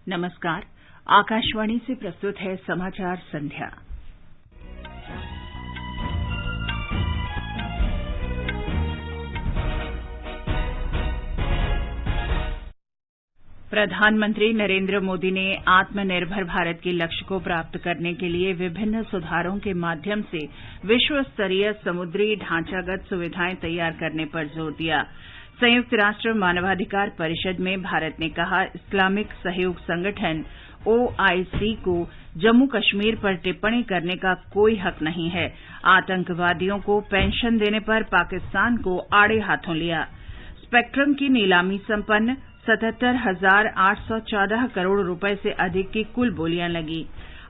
नमस्कार। आकाशवाणी से प्रस्तुत है समाचार संध्या। प्रधानमंत्री नरेंद्र मोदी ने आत्मनिर्भर भारत के लक्ष्य को प्राप्त करने के लिए विभिन्न सुधारों के माध्यम से विश्व स्तरीय समुद्री ढांचागत सुविधाएं तैयार करने पर जोर दिया। संयुक्त राष्ट्र मानवाधिकार परिषद में भारत ने कहा, इस्लामिक सहयोग संगठन OIC को जम्मू कश्मीर पर टिप्पणी करने का कोई हक नहीं है। आतंकवादियों को पेंशन देने पर पाकिस्तान को आड़े हाथों लिया। स्पेक्ट्रम की नीलामी संपन्न, 77,814 करोड़ रुपए से अधिक की कुल बोलियां लगी।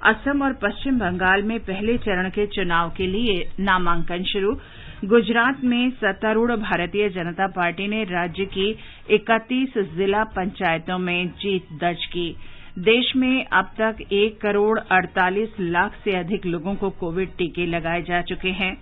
असम और पश्चिम बंगाल में पहले चरण के चुनाव के लिए नामांकन शुरू। गुजरात में सत्तारूढ़ भारतीय जनता पार्टी ने राज्य की 31 जिला पंचायतों में जीत दर्ज की। देश में अब तक 1 करोड़ 48 लाख से अधिक लोगों को कोविड टीके लगाए जा चुके हैं।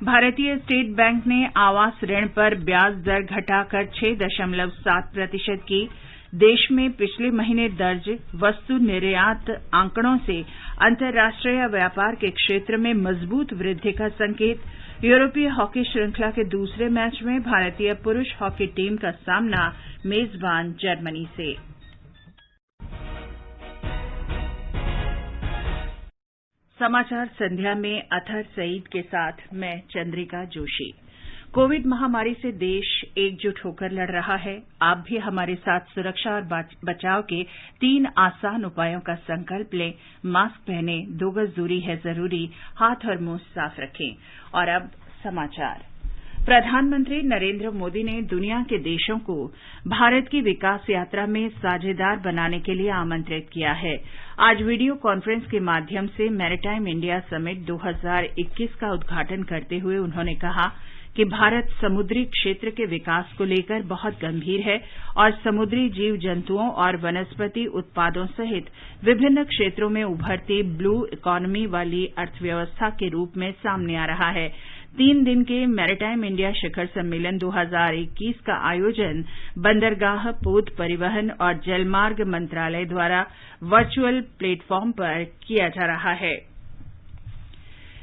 भारतीय स्टेट बैंक ने आवास ऋण पर ब्याज दर घटाकर 6.7% की। देश में पिछले महीने दर्ज वस्तु निर्यात आंकड़ों से अंतर्राष्ट्रीय व्यापार के क्षेत्र में मजबूत वृद्धि का संकेत। यूरोपीय हॉकी श्रृंखला के दूसरे मैच में भारतीय पुरुष हॉकी टीम का सामना मेजबान जर्मनी से। समाचार संध्या में अतहर सईद के साथ मैं चंद्रिका जोशी। कोविड महामारी से देश एकजुट होकर लड़ रहा है। आप भी हमारे साथ सुरक्षा और बचाव के 3 आसान उपायों का संकल्प लें। मास्क पहने, 2 गज दूरी है जरूरी, हाथ और मुंह साफ रखें। और अब समाचार। प्रधानमंत्री नरेंद्र मोदी ने दुनिया के देशों को भारत की विकास यात्रा में साझेदार बनाने के लिए आमंत्रित किया है। आज वीडियो कॉन्फ्रेंस के माध्यम से मैरीटाइम इंडिया समिट 2021 का उद्घाटन करते हुए उन्होंने कहा कि भारत समुद्री क्षेत्र के विकास को लेकर बहुत गंभीर है और समुद्री जीव जंतुओं और वनस्पति उत्पादों सहित विभिन्न क्षेत्रों में उभरती ब्लू इकोनॉमी वाली अर्थव्यवस्था के रूप में सामने आ रहा है। 3 दिन के मैरीटाइम इंडिया शिखर सम्मेलन 2021 का आयोजन बंदरगाह, पोत परिवहन और जलमार्ग मंत्रालय द्वारा वर्चुअल प्लेटफॉर्म पर किया जा रहा है।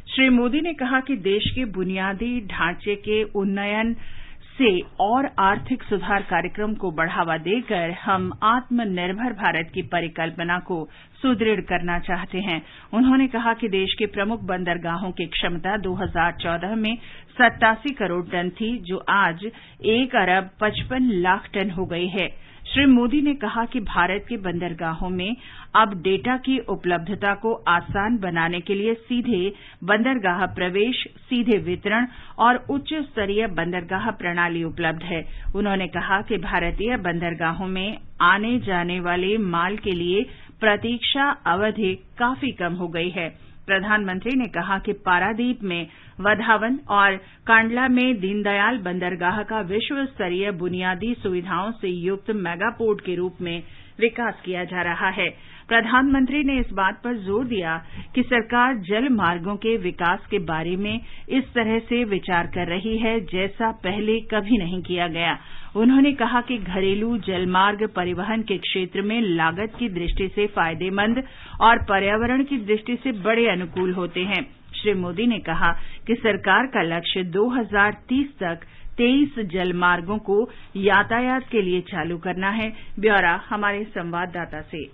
श्री मोदी ने कहा कि देश के बुनियादी ढांचे के उन्नयन से और आर्थिक सुधार कार्यक्रम को बढ़ावा देकर हम आत्मनिर्भर भारत की परिकल्पना को सुदृढ़ करना चाहते हैं। उन्होंने कहा कि देश के प्रमुख बंदरगाहों की क्षमता 2014 में 87 करोड़ टन थी, जो आज 1 अरब 55 लाख टन हो गई है। श्री मोदी ने कहा कि भारत के बंदरगाहों में अब डेटा की उपलब्धता को आसान बनाने के लिए सीधे बंदरगाह प्रवेश, सीधे वितरण और उच्च स्तरीय बंदरगाह प्रणाली उपलब्ध है। उन्होंने कहा कि भारतीय बंदरगाहों में आने जाने वाले माल के लिए प्रतीक्षा अवधि काफी कम हो गई है। प्रधानमंत्री ने कहा कि पारादीप में वधावन और कांडला में दीनदयाल बंदरगाह का विश्व स्तरीय बुनियादी सुविधाओं से युक्त मेगापोर्ट के रूप में विकास किया जा रहा है। प्रधानमंत्री ने इस बात पर जोर दिया कि सरकार जल मार्गों के विकास के बारे में इस तरह से विचार कर रही है जैसा पहले कभी नहीं किया गया। उन्होंने कहा कि घरेलू जलमार्ग परिवहन के क्षेत्र में लागत की दृष्टि से फायदेमंद और पर्यावरण की दृष्टि से बड़े अनुकूल होते हैं। श्री मोदी ने कहा कि सरकार का लक्ष्य 2030 तक 23 जलमार्गों को यातायात के लिए चालू करना है। ब्यौरा हमारे संवाददाता से।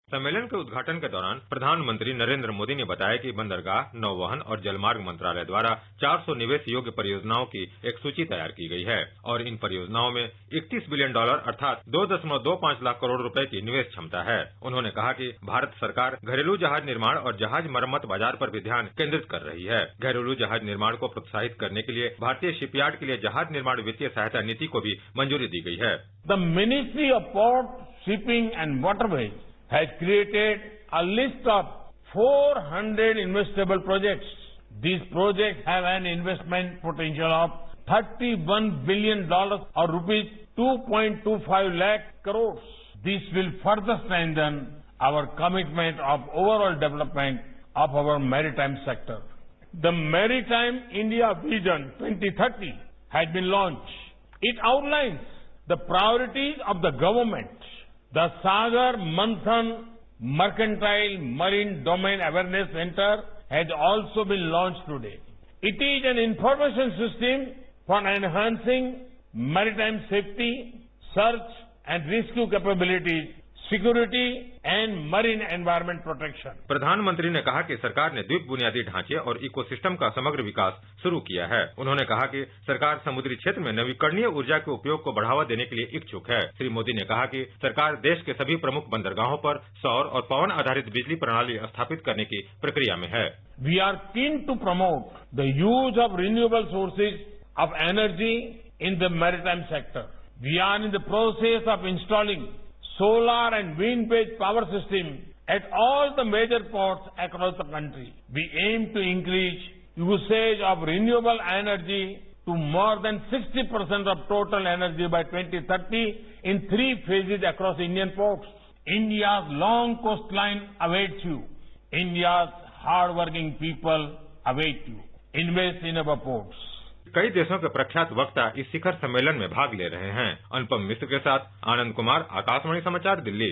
सम्मेलन के उद्घाटन के दौरान प्रधानमंत्री नरेंद्र मोदी ने बताया कि बंदरगाह, नौवहन और जलमार्ग मंत्रालय द्वारा 400 निवेश योग्य परियोजनाओं की एक सूची तैयार की गई है और इन परियोजनाओं में $31 बिलियन अर्थात 2.25 लाख करोड़ रुपए की निवेश क्षमता है। उन्होंने कहा कि भारत सरकार घरेलू जहाज निर्माण और जहाज मरम्मत बाजार पर भी ध्यान केंद्रित कर रही है। घरेलू जहाज निर्माण को प्रोत्साहित करने के लिए भारतीय शिपयार्ड के लिए जहाज निर्माण वित्तीय सहायता नीति को भी मंजूरी दी गई है। The ministry of port, shipping and waterways has created a list of 400 investable projects. These projects have an investment potential of $31 billion or rupees 2.25 lakh crores. This will further strengthen our commitment of overall development of our maritime sector. The Maritime India Vision 2030 has been launched. It outlines the priorities of the government The Sagar Manthan Mercantile Marine Domain Awareness Center has also been launched today. It is an information system for enhancing maritime safety, search and rescue capabilities, security and marine environment protection. प्रधानमंत्री ने कहा कि सरकार ने द्वीप बुनियादी ढांचे और इकोसिस्टम का समग्र विकास शुरू किया है। उन्होंने कहा कि सरकार समुद्री क्षेत्र में नवीकरणीय ऊर्जा के उपयोग को बढ़ावा देने के लिए इच्छुक है। श्री मोदी ने कहा कि सरकार देश के सभी प्रमुख बंदरगाहों पर सौर और पवन आधारित बिजली प्रणाली स्थापित करने की प्रक्रिया में है। We are keen to promote the use of renewable sources of energy in the maritime sector. We are in the process of installing solar and wind-based power system at all the major ports across the country. We aim to increase usage of renewable energy to more than 60% of total energy by 2030 in 3 phases across Indian ports. India's long coastline awaits you. India's hard-working people await you. Invest in our ports. कई देशों के प्रख्यात वक्ता इस शिखर सम्मेलन में भाग ले रहे हैं। अनुपम मिश्र के साथ आनंद कुमार, आकाशवाणी समाचार, दिल्ली।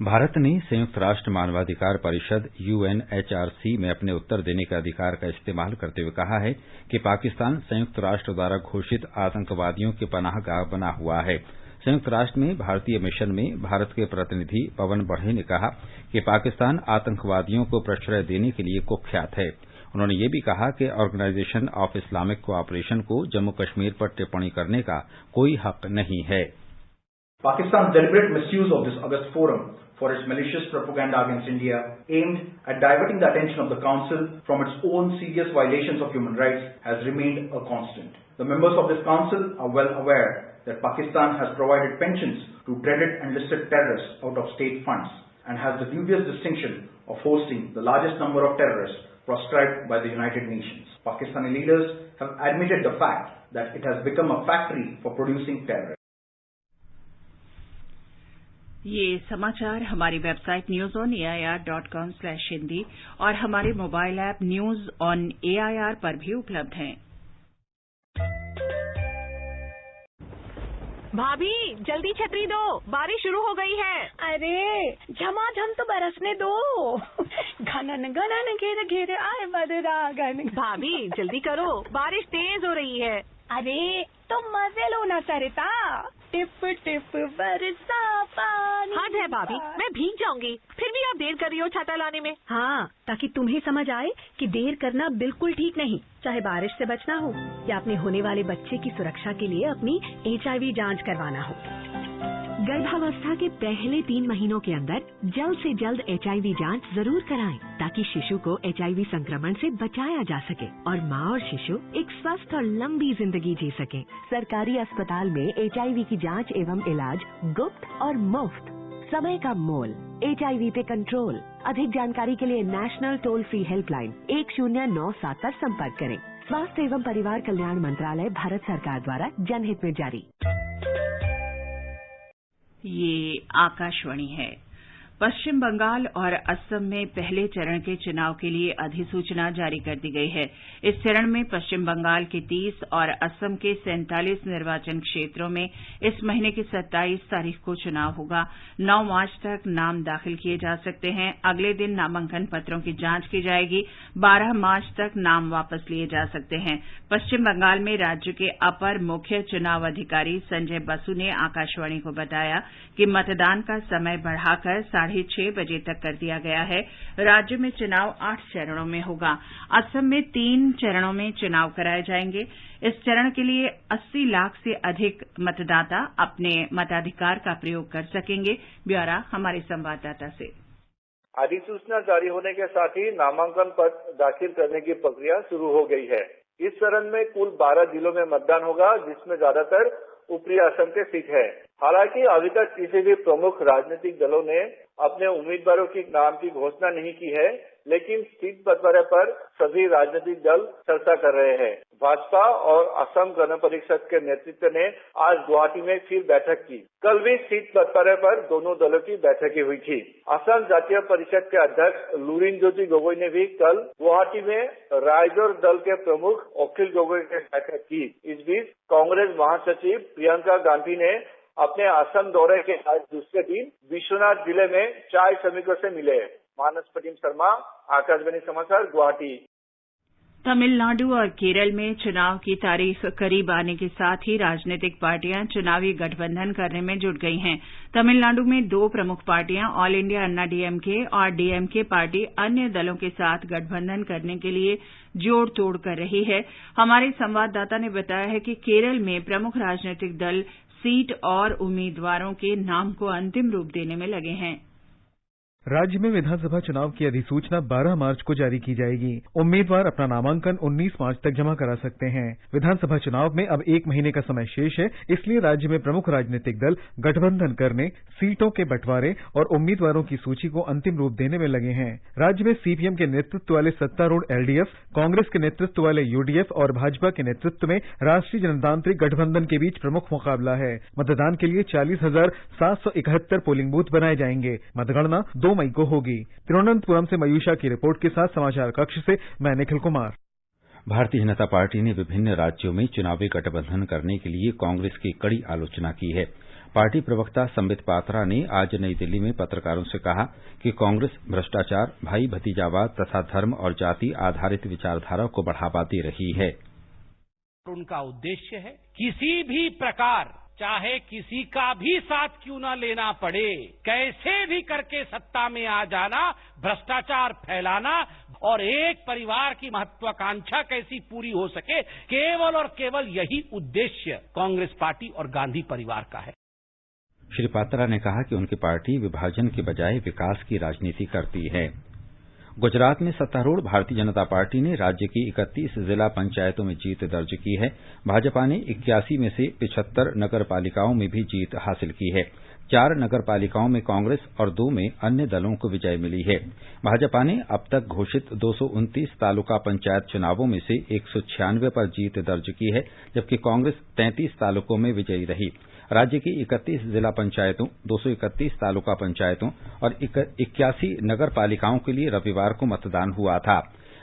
भारत ने संयुक्त राष्ट्र मानवाधिकार परिषद UNHRC में अपने उत्तर देने के अधिकार का इस्तेमाल करते हुए कहा है कि पाकिस्तान संयुक्त राष्ट्र द्वारा घोषित आतंकवादियों के पनाहगाह बना हुआ है। संयुक्त राष्ट्र में भारतीय मिशन में भारत के प्रतिनिधि पवन बढ़े ने कहा कि पाकिस्तान आतंकवादियों को प्रश्रय देने के लिए कुख्यात है। उन्होंने ये भी कहा कि ऑर्गेनाइजेशन ऑफ इस्लामिक कोऑपरेशन को जम्मू कश्मीर पर टिप्पणी करने का कोई हक नहीं है। Pakistan's deliberate misuse of this August forum for its malicious propaganda against India aimed at diverting the attention of the Council from its own serious violations of human rights has remained a constant. The members of this Council are well aware that Pakistan has provided pensions to dreaded and listed terrorists out of state funds and has the dubious distinction of hosting the largest number of terrorists proscribed by the United Nations. Pakistani leaders have admitted the fact that it has become a factory for producing terror. ये समाचार हमारी website newsonair.com/hindi और हमारे mobile app news on AIR पर भी उपलब्ध हैं। भाभी जल्दी छतरी दो, बारिश शुरू हो गई है। अरे झमाझम तो बरसने दो। घनन घनन घेरे घेरे आए बदरा घन। भाभी जल्दी करो, बारिश तेज हो रही है। अरे तो मजे लो ना सरिता, टिप टिप बरसा पानी। हद है भाभी, मैं भीग जाऊंगी। फिर भी आप देर कर रही हो छाता लाने में। हाँ, ताकि तुम्हें समझ आए कि देर करना बिल्कुल ठीक नहीं, चाहे बारिश से बचना हो या अपने होने वाले बच्चे की सुरक्षा के लिए अपनी HIV जांच करवाना हो। गर्भावस्था के पहले 3 महीनों के अंदर जल्द से जल्द HIV जांच जरूर कराएं, ताकि शिशु को HIV संक्रमण से बचाया जा सके और माँ और शिशु एक स्वस्थ और लंबी जिंदगी जी सके। सरकारी अस्पताल में HIV की जांच एवं इलाज गुप्त और मुफ्त। समय का मोल, HIV पे कंट्रोल। अधिक जानकारी के लिए नेशनल टोल फ्री हेल्पलाइन 1097 पर संपर्क करें। स्वास्थ्य एवं परिवार कल्याण मंत्रालय, भारत सरकार द्वारा जनहित में जारी। ये आकाशवाणी है। पश्चिम बंगाल और असम में पहले चरण के चुनाव के लिए अधिसूचना जारी कर दी गई है। इस चरण में पश्चिम बंगाल के 30 और असम के 47 निर्वाचन क्षेत्रों में इस महीने की 27 तारीख को चुनाव होगा। 9 मार्च तक नाम दाखिल किए जा सकते हैं। अगले दिन नामांकन पत्रों की जांच की जाएगी। 12 मार्च तक नाम वापस लिए जा सकते हैं। पश्चिम बंगाल में राज्य के अपर मुख्य चुनाव अधिकारी संजय बसु ने आकाशवाणी को बताया कि मतदान का समय बढ़ाकर 6:30 बजे तक कर दिया गया है। राज्य में चुनाव 8 चरणों में होगा। असम में 3 चरणों में चुनाव कराए जाएंगे। इस चरण के लिए 80 लाख से अधिक मतदाता अपने मताधिकार का प्रयोग कर सकेंगे। ब्यौरा हमारे संवाददाता से। अधिसूचना जारी होने के साथ ही नामांकन पत्र दाखिल करने की प्रक्रिया शुरू हो गई है। इस चरण में कुल 12 जिलों में मतदान होगा, जिसमें ज्यादातर ऊपरी असम के सीट है। हालांकि अभी तक किसी भी प्रमुख राजनीतिक दलों ने अपने उम्मीदवारों की नाम की घोषणा नहीं की है, लेकिन सीट बंटवारे पर सभी राजनीतिक दल चर्चा कर रहे हैं। भाजपा और असम गण परिषद के नेतृत्व ने आज गुवाहाटी में फिर बैठक की। कल भी सीट बंटवारे पर दोनों दलों की बैठकें हुई थी। असम जातीय परिषद के अध्यक्ष लुरिनज्योति गोगोई ने भी कल गुवाहाटी में रायजोर दल के प्रमुख अखिल गोगोई के बैठक की। इस बीच कांग्रेस महासचिव प्रियंका गांधी ने अपने असम दौरे के आज दूसरे दिन विश्वनाथ जिले में चाय श्रमिकों से मिले। मानस प्रतिम शर्मा, आकाशवाणी समाचार, गुवाहाटी। तमिलनाडु और केरल में चुनाव की तारीख करीब आने के साथ ही राजनीतिक पार्टियां चुनावी गठबंधन करने में जुट गई हैं। तमिलनाडु में 2 प्रमुख पार्टियां ऑल इंडिया अन्ना डीएमके और डीएमके पार्टी अन्य दलों के साथ गठबंधन करने के लिए जोड़ तोड़ कर रही है। हमारे संवाददाता ने बताया है कि केरल में प्रमुख राजनीतिक दल सीट और उम्मीदवारों के नाम को अंतिम रूप देने में लगे हैं। राज्य में विधानसभा चुनाव की अधिसूचना 12 मार्च को जारी की जाएगी। उम्मीदवार अपना नामांकन 19 मार्च तक जमा करा सकते हैं। विधानसभा चुनाव में अब 1 महीने का समय शेष है, इसलिए राज्य में प्रमुख राजनीतिक दल गठबंधन करने, सीटों के बंटवारे और उम्मीदवारों की सूची को अंतिम रूप देने में लगे हैं। राज्य में सीपीएम के नेतृत्व वाले सत्तारूढ़ एलडीएफ, कांग्रेस के नेतृत्व वाले यूडीएफ और भाजपा के नेतृत्व में राष्ट्रीय जनतांत्रिक गठबंधन के बीच प्रमुख मुकाबला है। मतदान के लिए 40,771 पोलिंग बूथ बनाए जाएंगे। मतगणना 2 मई को होगी। तिरुवनंतपुरम से मयूषा की रिपोर्ट के साथ समाचार कक्ष से मैं निखिल कुमार। भारतीय जनता पार्टी ने विभिन्न राज्यों में चुनावी गठबंधन करने के लिए कांग्रेस की कड़ी आलोचना की है। पार्टी प्रवक्ता संबित पात्रा ने आज नई दिल्ली में पत्रकारों से कहा कि कांग्रेस भ्रष्टाचार, भाई भतीजावाद तथा धर्म और जाति आधारित विचारधारा को बढ़ावा दे रही है। उनका उद्देश्य है किसी भी प्रकार, चाहे किसी का भी साथ क्यों न लेना पड़े, कैसे भी करके सत्ता में आ जाना, भ्रष्टाचार फैलाना और एक परिवार की महत्वाकांक्षा कैसी पूरी हो सके, केवल और केवल यही उद्देश्य कांग्रेस पार्टी और गांधी परिवार का है। श्री पात्रा ने कहा कि उनकी पार्टी विभाजन के बजाय विकास की राजनीति करती है। गुजरात में सत्तारूढ़ भारतीय जनता पार्टी ने राज्य की 31 जिला पंचायतों में जीत दर्ज की है। भाजपा ने 81 में से 75 नगर पालिकाओं में भी जीत हासिल की है। 4 नगर पालिकाओं में कांग्रेस और 2 में अन्य दलों को विजय मिली है। भाजपा ने अब तक घोषित 229 तालुका पंचायत चुनावों में से 196 पर जीत दर्ज की है, जबकि कांग्रेस 33 तालुकों में विजयी रही। राज्य की 31 जिला पंचायतों, 231 तालुका पंचायतों और 81 नगर पालिकाओं के लिए रविवार को मतदान हुआ था।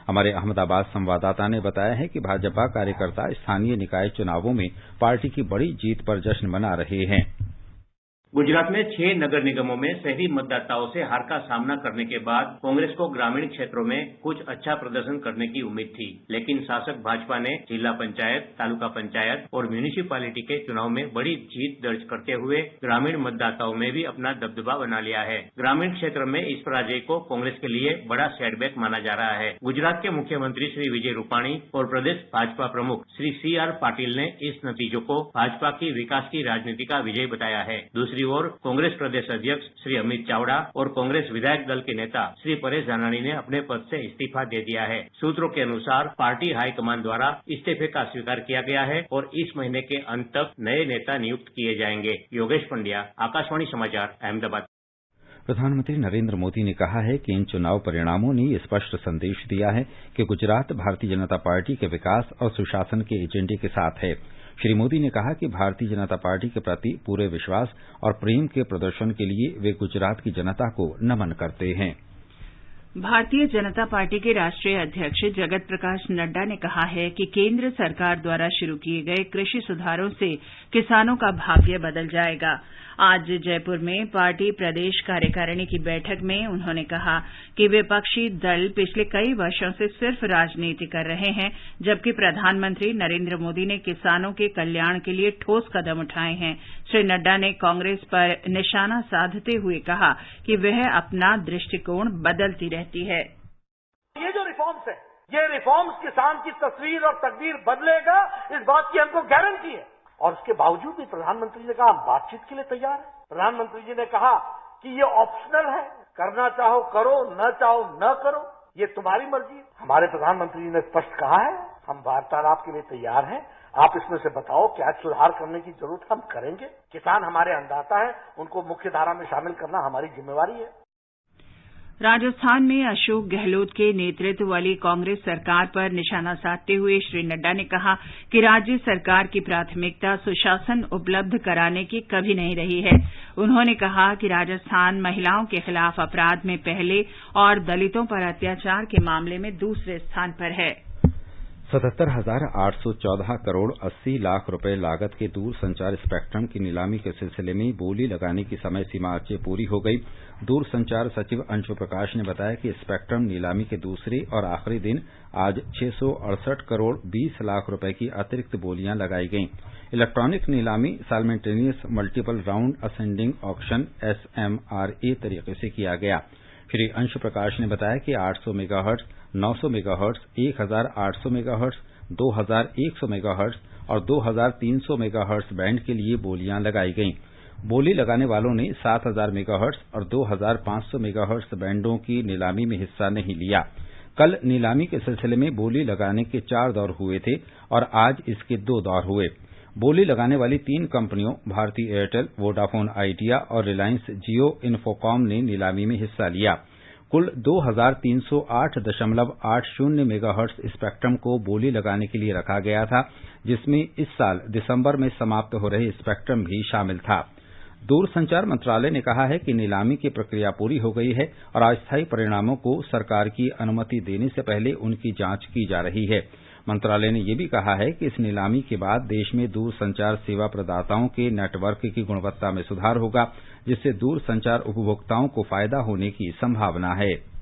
हमारे अहमदाबाद संवाददाता ने बताया है कि भाजपा कार्यकर्ता स्थानीय निकाय चुनावों में पार्टी की बड़ी जीत पर जश्न मना रहे हैं। गुजरात में 6 नगर निगमों में शहरी मतदाताओं से हार का सामना करने के बाद कांग्रेस को ग्रामीण क्षेत्रों में कुछ अच्छा प्रदर्शन करने की उम्मीद थी, लेकिन शासक भाजपा ने जिला पंचायत, तालुका पंचायत और म्यूनिसिपैलिटी के चुनाव में बड़ी जीत दर्ज करते हुए ग्रामीण मतदाताओं में भी अपना दबदबा बना लिया है। ग्रामीण क्षेत्र में इस पराजय को कांग्रेस के लिए बड़ा सेटबैक माना जा रहा है। गुजरात के मुख्यमंत्री श्री विजय रूपाणी और प्रदेश भाजपा प्रमुख श्री CR पाटिल ने इस नतीजों को भाजपा की विकास की राजनीति का विजय बताया है। दूसरी ओर कांग्रेस प्रदेश अध्यक्ष श्री अमित चावड़ा और कांग्रेस विधायक दल के नेता श्री परेश धानाणी ने अपने पद से इस्तीफा दे दिया है। सूत्रों के अनुसार पार्टी हाईकमान द्वारा इस्तीफे का स्वीकार किया गया है और इस महीने के अंत तक नए नेता नियुक्त किए जाएंगे। योगेश पंड्या, आकाशवाणी समाचार, अहमदाबाद। प्रधानमंत्री नरेंद्र मोदी ने कहा है कि इन चुनाव परिणामों ने स्पष्ट संदेश दिया है कि गुजरात भारतीय जनता पार्टी के विकास और सुशासन के एजेंडे के साथ है। श्री मोदी ने कहा कि भारतीय जनता पार्टी के प्रति पूरे विश्वास और प्रेम के प्रदर्शन के लिए वे गुजरात की जनता को नमन करते हैं। भारतीय जनता पार्टी के राष्ट्रीय अध्यक्ष जगत प्रकाश नड्डा ने कहा है कि केंद्र सरकार द्वारा शुरू किए गए कृषि सुधारों से किसानों का भाग्य बदल जाएगा। आज जयपुर में पार्टी प्रदेश कार्यकारिणी की बैठक में उन्होंने कहा कि विपक्षी दल पिछले कई वर्षों से सिर्फ राजनीति कर रहे हैं, जबकि प्रधानमंत्री नरेंद्र मोदी ने किसानों के कल्याण के लिए ठोस कदम उठाए हैं। श्री नड्डा ने कांग्रेस पर निशाना साधते हुए कहा कि वह अपना दृष्टिकोण बदलती रहती है। ये जो रिफॉर्म्स है, ये रिफॉर्म्स किसान की तस्वीर और तकदीर बदलेगा, इस बात की हमको गारंटी है। और उसके बावजूद भी प्रधानमंत्री ने कहा हम बातचीत के लिए तैयार हैं। प्रधानमंत्री जी ने कहा कि ये ऑप्शनल है, करना चाहो करो, न चाहो न करो, ये तुम्हारी मर्जी है। हमारे प्रधानमंत्री जी ने स्पष्ट कहा है हम वार्तालाप के लिए तैयार हैं। आप इसमें से बताओ क्या सुधार करने की जरूरत, हम करेंगे। किसान हमारे अन्नदाता है, उनको मुख्य धारा में शामिल करना हमारी जिम्मेवारी है। राजस्थान में अशोक गहलोत के नेतृत्व वाली कांग्रेस सरकार पर निशाना साधते हुए श्री नड्डा ने कहा कि राज्य सरकार की प्राथमिकता सुशासन उपलब्ध कराने की कभी नहीं रही है। उन्होंने कहा कि राजस्थान महिलाओं के खिलाफ अपराध में पहले और दलितों पर अत्याचार के मामले में दूसरे स्थान पर है। 77,814 करोड़ 80 लाख रुपए लागत के दूर संचार स्पेक्ट्रम की नीलामी के सिलसिले में बोली लगाने की समय सीमा आज पूरी हो गई। दूर संचार सचिव अंशु प्रकाश ने बताया कि स्पेक्ट्रम नीलामी के दूसरे और आखिरी दिन आज 668 करोड़ 20 लाख रुपए की अतिरिक्त बोलियां लगाई गईं। इलेक्ट्रॉनिक नीलामी simultaneous multiple round ascending auction SMRA तरीके से किया गया। श्री अंशु प्रकाश ने बताया कि 800 मेगाहर्ट्ज, 900 मेगाहर्ट्ज, 1800 मेगाहर्ट्ज, 2100 मेगाहर्ट्ज और 2300 मेगाहर्ट्ज बैंड के लिए बोलियां लगाई गईं। बोली लगाने वालों ने 7000 मेगाहर्ट्ज और 2500 मेगाहर्ट्ज बैंडों की नीलामी में हिस्सा नहीं लिया। कल नीलामी के सिलसिले में बोली लगाने के 4 दौर हुए थे और आज इसके 2 दौर हुए। बोली लगाने वाली 3 कंपनियों भारती एयरटेल, वोडाफोन आइडिया और रिलायंस जियो इन्फोकॉम ने नीलामी में हिस्सा लिया। कुल 2308.80 मेगाहर्ट्ज स्पेक्ट्रम को बोली लगाने के लिए रखा गया था, जिसमें इस साल दिसंबर में समाप्त हो रहे स्पेक्ट्रम भी शामिल था। दूरसंचार मंत्रालय ने कहा है कि नीलामी की प्रक्रिया पूरी हो गई है और अस्थायी परिणामों को सरकार की अनुमति देने से पहले उनकी जांच की जा रही है। मंत्रालय ने यह भी कहा है कि इस नीलामी के बाद देश में दूरसंचार सेवा प्रदाताओं के नेटवर्क की गुणवत्ता में सुधार होगा, जिससे दूरसंचार उपभोक्ताओं को फायदा होने की संभावना है।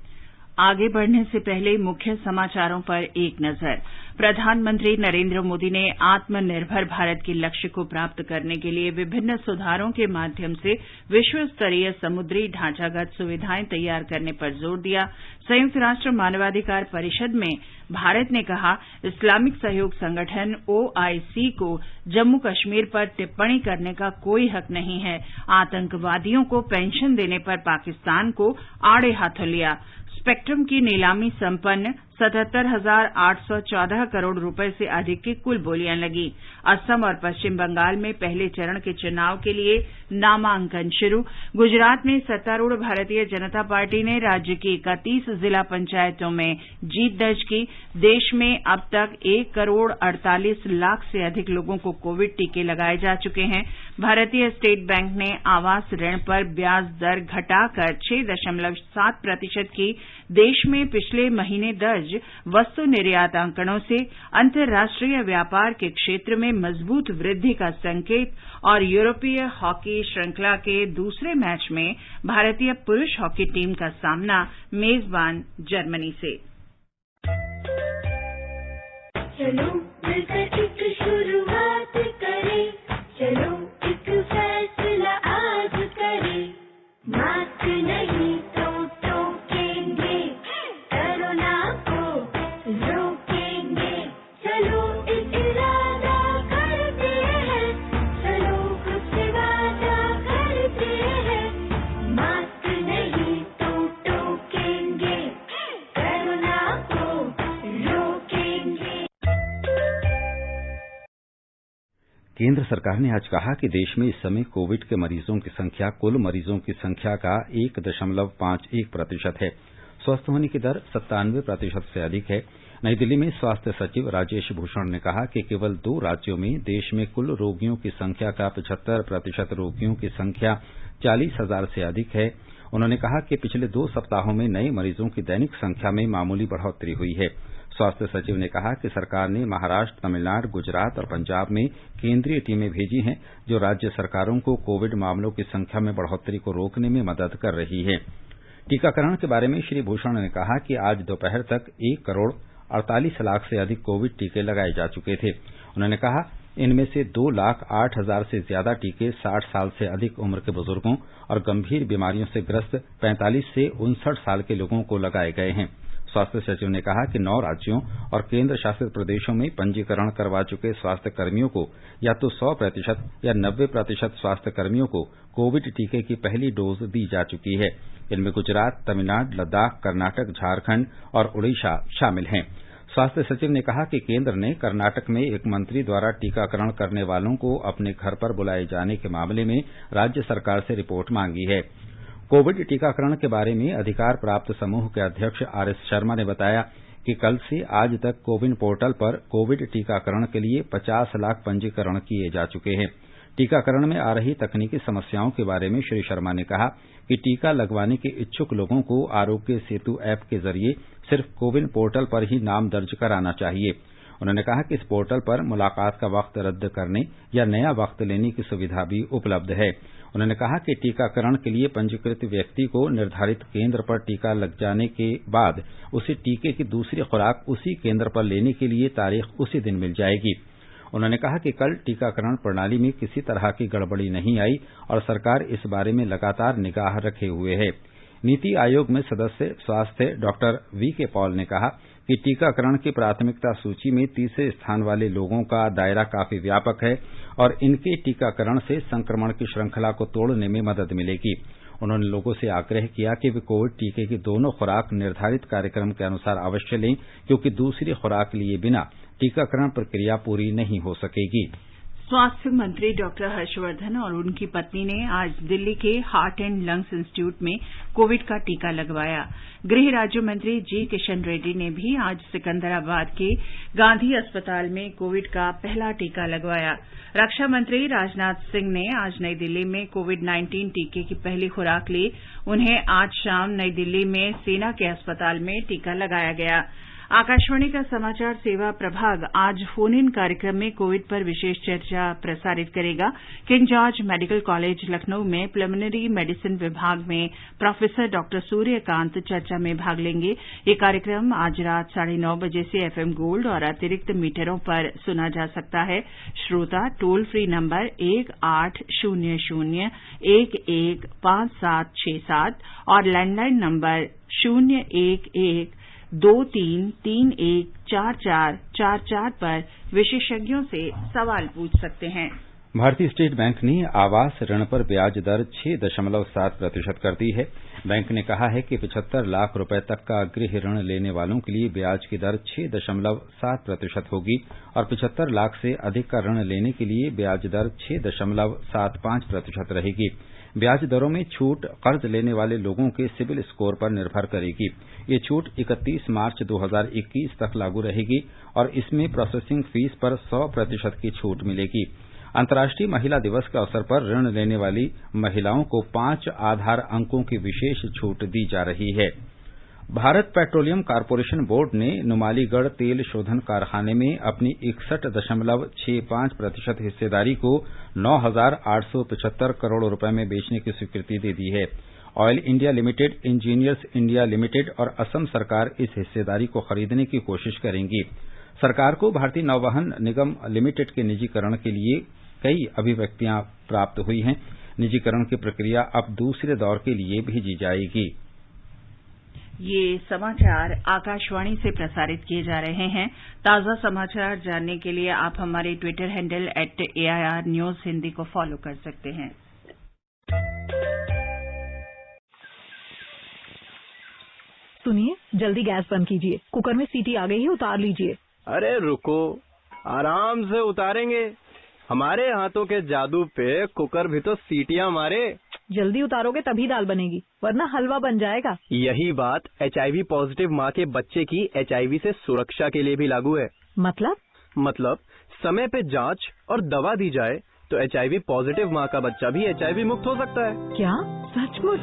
आगे बढ़ने से पहले मुख्य समाचारों पर एक नजर। प्रधानमंत्री नरेंद्र मोदी ने आत्मनिर्भर भारत के लक्ष्य को प्राप्त करने के लिए विभिन्न सुधारों के माध्यम से विश्व स्तरीय समुद्री ढांचागत सुविधाएं तैयार करने पर जोर दिया। संयुक्त राष्ट्र मानवाधिकार परिषद में भारत ने कहा, इस्लामिक सहयोग संगठन OIC को जम्मू कश्मीर पर टिप्पणी करने का कोई हक नहीं है। आतंकवादियों को पेंशन देने पर पाकिस्तान को आड़े हाथों लिया। स्पेक्ट्रम की नीलामी संपन्न, 77,814 करोड़ रुपए से अधिक की कुल बोलियां लगी। असम और पश्चिम बंगाल में पहले चरण के चुनाव के लिए नामांकन शुरू। गुजरात में सत्तारूढ़ भारतीय जनता पार्टी ने राज्य की 31 जिला पंचायतों में जीत दर्ज की। देश में अब तक 1 करोड़ 48 लाख से अधिक लोगों को कोविड टीके लगाए जा चुके हैं। भारतीय स्टेट बैंक ने आवास ऋण पर ब्याज दर घटाकर 6.7% की देश में पिछले महीने दर्ज वस्तु निर्यात आंकड़ों से अंतर्राष्ट्रीय व्यापार के क्षेत्र में मजबूत वृद्धि का संकेत। और यूरोपीय हॉकी श्रृंखला के दूसरे मैच में भारतीय पुरुष हॉकी टीम का सामना मेजबान जर्मनी से। चलो मिलकर एक शुरुआत करें, चलो एक फैसला आज करें, मास्क नहीं तो टोकेंगे, कोरोना को रोकेंगे, चलो एक इरादा करते हैं, चलो खुद से वादा करते हैं, मास्क नहीं तो टोकेंगे, कोरोना को रोकेंगे। केंद्र सरकार ने आज कहा कि देश में इस समय कोविड के मरीजों की संख्या कुल मरीजों की संख्या का 1.51% है। स्वस्थ होने की दर 97% से अधिक है। नई दिल्ली में स्वास्थ्य सचिव राजेश भूषण ने कहा कि केवल 2 राज्यों में देश में कुल रोगियों की संख्या का 75% रोगियों की संख्या 40,000 से अधिक है। उन्होंने कहा कि पिछले 2 सप्ताहों में नए मरीजों की दैनिक संख्या में मामूली बढ़ोतरी हुई है। स्वास्थ्य सचिव ने कहा कि सरकार ने महाराष्ट्र, तमिलनाडु, गुजरात और पंजाब में केंद्रीय टीमें भेजी हैं, जो राज्य सरकारों को कोविड मामलों की संख्या में बढ़ोतरी को रोकने में मदद कर रही है। टीकाकरण के बारे में श्री भूषण ने कहा कि आज दोपहर तक 1 करोड़ 48 लाख से अधिक कोविड टीके लगाए जा चुके थे। उन्होंने कहा, इनमें से 2,08,000 से ज्यादा टीके 60 साल से अधिक उम्र के बुजुर्गों और गंभीर बीमारियों से ग्रस्त 45 से 59 साल के लोगों को लगाए गए हैं। स्वास्थ्य सचिव ने कहा कि 9 राज्यों और केंद्र शासित प्रदेशों में पंजीकरण करवा चुके स्वास्थ्य कर्मियों को या तो 100% या 90% स्वास्थ्य कर्मियों को कोविड टीके की पहली डोज दी जा चुकी है। इनमें गुजरात, तमिलनाडु, लद्दाख, कर्नाटक, झारखंड और ओडिशा शामिल हैं। स्वास्थ्य सचिव ने कहा कि केंद्र ने कर्नाटक में एक मंत्री द्वारा टीकाकरण करने वालों को अपने घर पर बुलाए जाने के मामले में राज्य सरकार से रिपोर्ट मांगी है। कोविड टीकाकरण के बारे में अधिकार प्राप्त समूह के अध्यक्ष RS शर्मा ने बताया कि कल से आज तक कोविन पोर्टल पर कोविड टीकाकरण के लिए 50 लाख पंजीकरण किए जा चुके हैं। टीकाकरण में आ रही तकनीकी समस्याओं के बारे में श्री शर्मा ने कहा कि टीका लगवाने के इच्छुक लोगों को आरोग्य सेतु ऐप के जरिए सिर्फ कोविन पोर्टल पर ही नाम दर्ज कराना चाहिए। उन्होंने कहा कि इस पोर्टल पर मुलाकात का वक्त रद्द करने या नया वक्त लेने की सुविधा भी उपलब्ध है। उन्होंने कहा कि टीकाकरण के लिए पंजीकृत व्यक्ति को निर्धारित केंद्र पर टीका लग जाने के बाद उसे टीके की दूसरी खुराक उसी केंद्र पर लेने के लिए तारीख उसी दिन मिल जाएगी। उन्होंने कहा कि कल टीकाकरण प्रणाली में किसी तरह की गड़बड़ी नहीं आई और सरकार इस बारे में लगातार निगाह रखे हुए है। नीति आयोग में सदस्य स्वास्थ्य डॉक्टर वीके पॉल ने कहा कि टीकाकरण की प्राथमिकता सूची में तीसरे स्थान वाले लोगों का दायरा काफी व्यापक है और इनके टीकाकरण से संक्रमण की श्रृंखला को तोड़ने में मदद मिलेगी। उन्होंने लोगों से आग्रह किया कि वे कोविड टीके की दोनों खुराक निर्धारित कार्यक्रम के अनुसार अवश्य लें, क्योंकि दूसरी खुराक लिए बिना टीकाकरण प्रक्रिया पूरी नहीं हो सकेगी। स्वास्थ्य मंत्री डॉक्टर हर्षवर्धन और उनकी पत्नी ने आज दिल्ली के हार्ट एंड लंग्स इंस्टीट्यूट में कोविड का टीका लगवाया। गृह राज्य मंत्री जी किशन रेड्डी ने भी आज सिकंदराबाद के गांधी अस्पताल में कोविड का पहला टीका लगवाया। रक्षा मंत्री राजनाथ सिंह ने आज नई दिल्ली में कोविड-19 टीके की पहली खुराक ली। उन्हें आज शाम नई दिल्ली में सेना के अस्पताल में टीका लगाया गया। आकाशवाणी का समाचार सेवा प्रभाग आज फोन इन कार्यक्रम में कोविड पर विशेष चर्चा प्रसारित करेगा। King George medical college Lucknow में प्रिलिमिनरी मेडिसिन विभाग में प्रोफेसर डॉक्टर सूर्यकांत चर्चा में भाग लेंगे। ये कार्यक्रम आज रात 9:30 बजे से एफएम गोल्ड और अतिरिक्त मीटरों पर सुना जा सकता है। श्रोता टोल फ्री नंबर 1800-115767 और लैंडलाइन नंबर 011-23314444 पर विशेषज्ञों से सवाल पूछ सकते हैं। भारतीय स्टेट बैंक ने आवास ऋण पर ब्याज दर 6.7% कर दी है। बैंक ने कहा है कि 75 लाख रुपए तक का गृह ऋण लेने वालों के लिए ब्याज की दर 6.7% होगी और 75 लाख से अधिक का ऋण लेने के लिए ब्याज दर 6.75% रहेगी। ब्याज दरों में छूट कर्ज लेने वाले लोगों के सिबिल स्कोर पर निर्भर करेगी। ये छूट 31 मार्च 2021 तक लागू रहेगी और इसमें प्रोसेसिंग फीस पर 100% की छूट मिलेगी। अंतर्राष्ट्रीय महिला दिवस के अवसर पर ऋण लेने वाली महिलाओं को 5 आधार अंकों की विशेष छूट दी जा रही है। भारत पेट्रोलियम कॉर्पोरेशन बोर्ड ने नुमालीगढ़ तेल शोधन कारखाने में अपनी 61.65% हिस्सेदारी को 9,875 करोड़ रुपए में बेचने की स्वीकृति दे दी है। Oil India limited, engineers India limited और असम सरकार इस हिस्सेदारी को खरीदने की कोशिश करेंगी। सरकार को भारतीय नौवहन निगम लिमिटेड के निजीकरण के लिए कई अभिव्यक्तियां प्राप्त हुई हैं। निजीकरण की प्रक्रिया अब दूसरे दौर के लिए भेजी जाएगी। ये समाचार आकाशवाणी से प्रसारित किए जा रहे हैं। ताजा समाचार जानने के लिए आप हमारे Twitter handle @AIR News Hindi को फॉलो कर सकते हैं। सुनिए, जल्दी गैस बंद कीजिए। कुकर में सीटी आ गई है, उतार लीजिए। अरे रुको, आराम से उतारेंगे। हमारे हाथों के जादू पे कुकर भी तो सीटियां मारे। जल्दी उतारोगे तभी दाल बनेगी, वरना हलवा बन जाएगा। यही बात HIV पॉजिटिव माँ के बच्चे की HIV से सुरक्षा के लिए भी लागू है। मतलब समय पे जांच और दवा दी जाए तो HIV पॉजिटिव माँ का बच्चा भी HIV मुक्त हो सकता है। क्या सचमुच?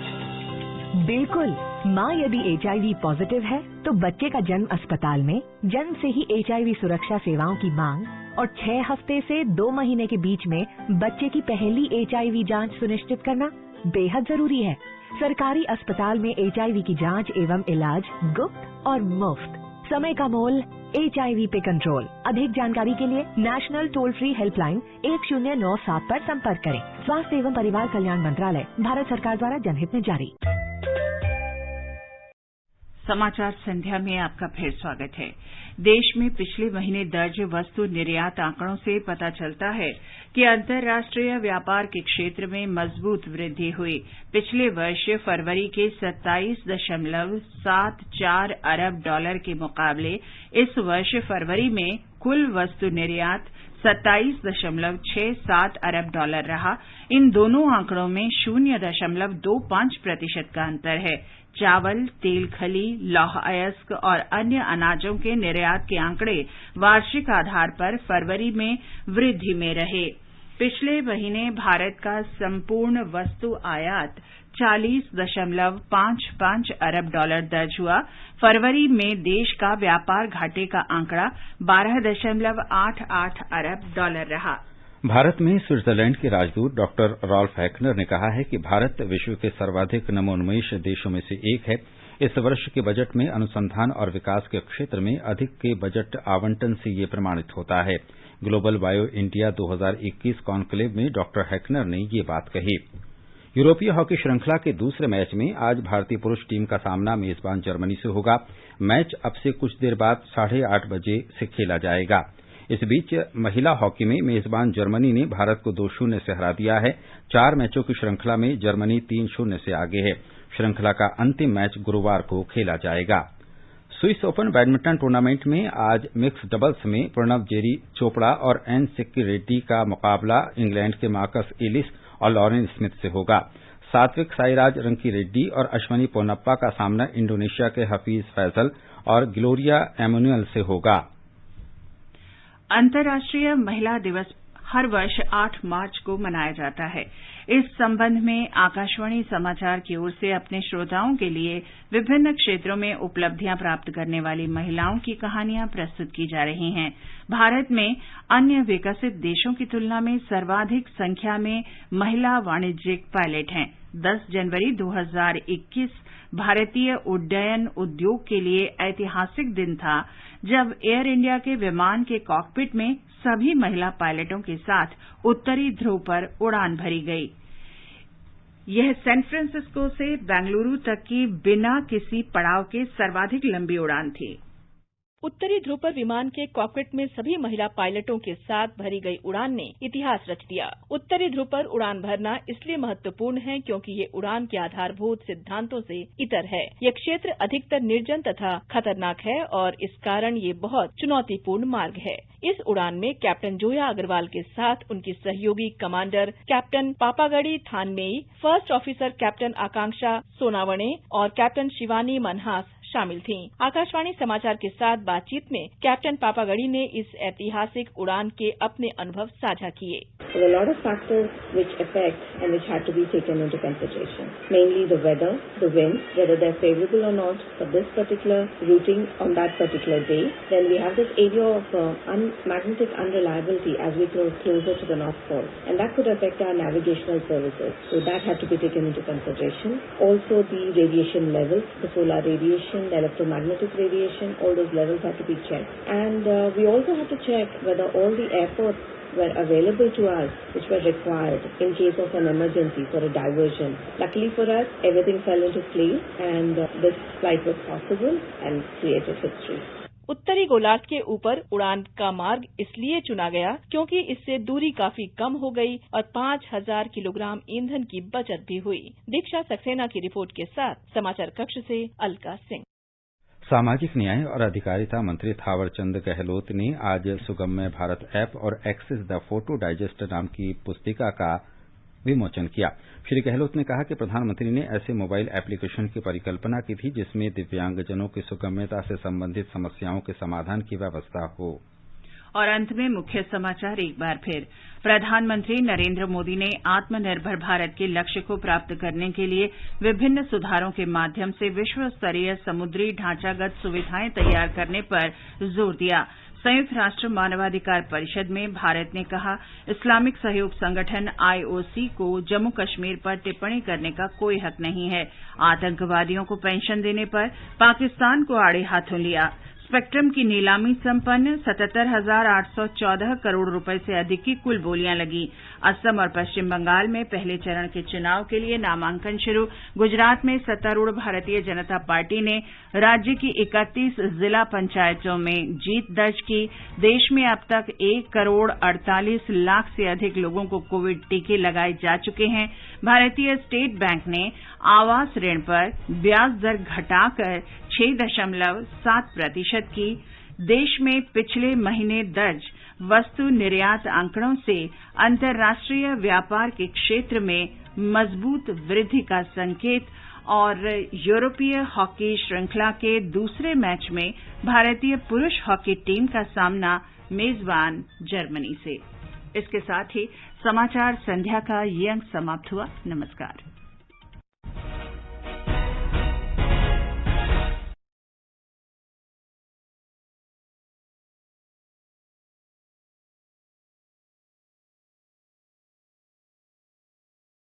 बिल्कुल। माँ यदि HIV पॉजिटिव है तो बच्चे का जन्म अस्पताल में जन्म से ही HIV सुरक्षा सेवाओं की मांग और 6 हफ्ते से 2 महीने के बीच में बच्चे की पहली HIV जांच सुनिश्चित करना बेहद जरूरी है। सरकारी अस्पताल में HIV की जांच एवं इलाज गुप्त और मुफ्त। समय का मोल HIV पे कंट्रोल। अधिक जानकारी के लिए नेशनल टोल फ्री हेल्पलाइन 1097 पर संपर्क करें। स्वास्थ्य एवं परिवार कल्याण मंत्रालय, भारत सरकार द्वारा जनहित में जारी। समाचार संध्या में आपका फिर स्वागत है। देश में पिछले महीने दर्ज वस्तु निर्यात आंकड़ों से पता चलता है कि अंतर्राष्ट्रीय व्यापार के क्षेत्र में मजबूत वृद्धि हुई। पिछले वर्ष फरवरी के 27.74 अरब डॉलर के मुकाबले इस वर्ष फरवरी में कुल वस्तु निर्यात 27.67 अरब डॉलर रहा। इन दोनों आंकड़ों में 0.25% का अंतर है। चावल, तेल खली, लौह अयस्क और अन्य अनाजों के निर्यात के आंकड़े वार्षिक आधार पर फरवरी में वृद्धि में रहे। पिछले महीने भारत का संपूर्ण वस्तु आयात $40.55 अरब दर्ज हुआ। फरवरी में देश का व्यापार घाटे का आंकड़ा $12.88 अरब रहा। भारत में स्विट्जरलैंड के राजदूत डॉक्टर रॉल्फ हैकनर ने कहा है कि भारत विश्व के सर्वाधिक नवोन्मेष देशों में से एक है। इस वर्ष के बजट में अनुसंधान और विकास के क्षेत्र में अधिक के बजट आवंटन से ये प्रमाणित होता है। ग्लोबल बायो इंडिया 2021 कॉन्क्लेव में डॉक्टर हैकनर ने ये बात कही। यूरोपीय हॉकी श्रृंखला के दूसरे मैच में आज भारतीय पुरुष टीम का सामना मेजबान जर्मनी से होगा। मैच अब से कुछ देर बाद 8:30 बजे से खेला जाएगा। इस बीच महिला हॉकी में मेजबान जर्मनी ने भारत को 2-0 से हरा दिया है। 4 मैचों की श्रृंखला में जर्मनी 3-0 से आगे है। श्रृंखला का अंतिम मैच गुरुवार को खेला जाएगा। स्विस ओपन बैडमिंटन टूर्नामेंट में आज मिक्स डबल्स में प्रणव जेरी चोपड़ा और एन सिक्की रेड्डी का मुकाबला इंग्लैंड के मार्कस एलिस और लॉरेन स्मिथ से होगा। सात्विक साईराज रंकी रेड्डी और अश्वनी पोनप्पा का सामना इंडोनेशिया के हफीज फैसल और ग्लोरिया एमैनुअल से होगा। अंतर्राष्ट्रीय महिला दिवस हर वर्ष 8 मार्च को मनाया जाता है। इस संबंध में आकाशवाणी समाचार की ओर से अपने श्रोताओं के लिए विभिन्न क्षेत्रों में उपलब्धियां प्राप्त करने वाली महिलाओं की कहानियां प्रस्तुत की जा रही हैं। भारत में अन्य विकसित देशों की तुलना में सर्वाधिक संख्या में महिला वाणिज्यिक पायलट हैं। 10 जनवरी 2021 भारतीय उड्डयन उद्योग के लिए ऐतिहासिक दिन था, जब एयर इंडिया के विमान के कॉकपिट में सभी महिला पायलटों के साथ उत्तरी ध्रुव पर उड़ान भरी गई। यह सैन फ्रांसिस्को से बेंगलुरु तक की बिना किसी पड़ाव के सर्वाधिक लंबी उड़ान थी। उत्तरी ध्रुव पर विमान के कॉकपिट में सभी महिला पायलटों के साथ भरी गई उड़ान ने इतिहास रच दिया। उत्तरी ध्रुव पर उड़ान भरना इसलिए महत्वपूर्ण है क्योंकि ये उड़ान के आधारभूत सिद्धांतों से इतर है। यह क्षेत्र अधिकतर निर्जन तथा खतरनाक है और इस कारण ये बहुत चुनौतीपूर्ण मार्ग है। इस उड़ान में कैप्टन जोया अग्रवाल के साथ उनकी सहयोगी commander captain Papagadi Thanmei, first officer captain Akanksha Sonawane और कैप्टन शिवानी मनहास शामिल थीं। आकाशवाणी समाचार के साथ बातचीत में कैप्टन पापागड़ी ने इस ऐतिहासिक उड़ान के अपने अनुभव साझा किए। There were a lot of factors which affect and which had to be taken into consideration. Mainly the weather, the winds, whether they're favorable or not for this particular routing on that particular day. Then we have this area of magnetic unreliability as we go closer to the North Pole, and that could affect our navigational services. So that had to be taken into consideration. Also the radiation levels, the solar radiation, the electromagnetic radiation, all those levels had to be checked. And we also had to check whether all the airports were available to us which were required in case of an emergency for a diversion. Luckily for us, everything fell into place and this flight was possible and created history. उत्तरी गोलार्ध के ऊपर उड़ान का मार्ग इसलिए चुना गया क्योंकि इससे दूरी काफी कम हो गई और 5000 किलोग्राम ईंधन की बचत भी हुई। दीक्षा सक्सेना की रिपोर्ट के साथ समाचार कक्ष से अलका सिंह। सामाजिक न्याय और अधिकारिता मंत्री थावरचंद गहलोत ने आज सुगम्य भारत ऐप और एक्सेस द फोटो डाइजेस्ट नाम की पुस्तिका का विमोचन किया। श्री गहलोत ने कहा कि प्रधानमंत्री ने ऐसे मोबाइल एप्लीकेशन की परिकल्पना की थी जिसमें दिव्यांगजनों की सुगम्यता से संबंधित समस्याओं के समाधान की व्यवस्था हो। और अंत में मुख्य समाचार एक बार फिर। प्रधानमंत्री नरेंद्र मोदी ने आत्मनिर्भर भारत के लक्ष्य को प्राप्त करने के लिए विभिन्न सुधारों के माध्यम से विश्व स्तरीय समुद्री ढांचागत सुविधाएं तैयार करने पर जोर दिया। संयुक्त राष्ट्र मानवाधिकार परिषद में भारत ने कहा, इस्लामिक सहयोग संगठन आईओसी को जम्मू कश्मीर पर टिप्पणी करने का कोई हक नहीं है। आतंकवादियों को पेंशन देने पर पाकिस्तान को आड़े हाथों लिया। स्पेक्ट्रम की नीलामी संपन्न, 77,814 करोड़ रुपए से अधिक की कुल बोलियां लगी। असम और पश्चिम बंगाल में पहले चरण के चुनाव के लिए नामांकन शुरू। गुजरात में सत्तारूढ़ भारतीय जनता पार्टी ने राज्य की 31 जिला पंचायतों में जीत दर्ज की। देश में अब तक 1,48,00,000 से अधिक लोगों को कोविड टीके लगाए जा चुके हैं। भारतीय स्टेट बैंक ने आवास ऋण पर ब्याज दर घटाकर 6.7% की। देश में पिछले महीने दर्ज वस्तु निर्यात आंकड़ों से अंतर्राष्ट्रीय व्यापार के क्षेत्र में मजबूत वृद्धि का संकेत। और यूरोपीय हॉकी श्रृंखला के दूसरे मैच में भारतीय पुरुष हॉकी टीम का सामना मेजबान जर्मनी से। इसके साथ ही समाचार संध्या का ये अंक समाप्त हुआ। नमस्कार।